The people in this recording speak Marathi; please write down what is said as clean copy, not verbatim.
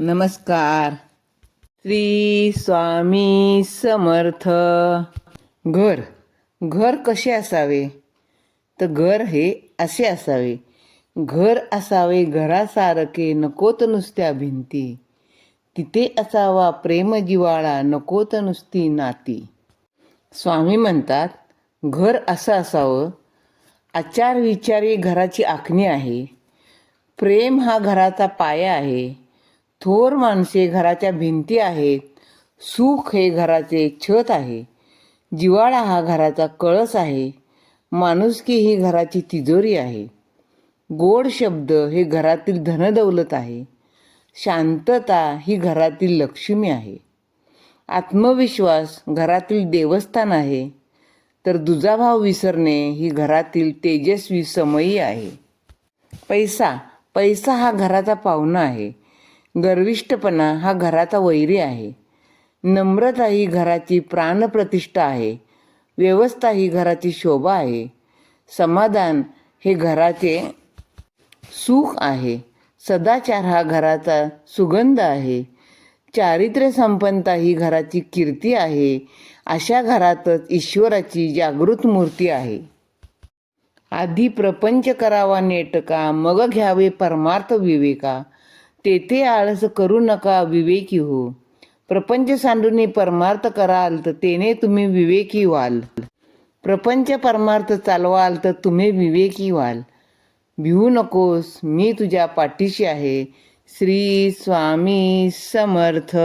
नमस्कार. श्री स्वामी समर्थ. घर घर कसे असावे? तर घर हे असे असावे. घर असावे घरासारखे, नकोत नुसत्या भिंती. तिथे असावा प्रेम जिव्हाळा, नकोत नुसती नाती. स्वामी म्हणतात, घर असं असावं. आचार विचार घराची आखणी आहे. प्रेम हा घराचा पाया आहे. थोर माणसे घराच्या भिंती आहेत. सुख हे घराचे छत आहे. जिव्हाळा हा घराचा कळस आहे. माणुसकी ही घराची तिजोरी आहे. गोड शब्द हे घरातील धनदौलत आहे. शांतता ही घरातील लक्ष्मी आहे. आत्मविश्वास घरातील देवस्थान आहे. तर दुजाभाव विसरणे ही घरातील तेजस्वी समयी आहे. पैसा पैसा हा घराचा पाहुणा आहे. गर्विष्ठपणा हा घराचा वैरी आहे. नम्रता ही घराची प्राणप्रतिष्ठा आहे. व्यवस्था ही घराची शोभा आहे. समाधान हे घराचे सुख आहे. सदाचार हा घराचा सुगंध आहे. चारित्र्य संपन्नता ही घराची कीर्ती आहे. अशा घरातच ईश्वराची जागृत मूर्ती आहे. आधी प्रपंच करावा नेटका, मग घ्यावे परमार्थ विवेका. तेथे आळस करू नका विवेकी हो. प्रपंच सांडून परमार्थ कराल तर तेने तुम्ही विवेकी व्हाल. प्रपंच परमार्थ चालवाल तर तुम्ही विवेकी व्हाल. भिवू नकोस, मी तुझ्या पाठीशी आहे. श्री स्वामी समर्थ.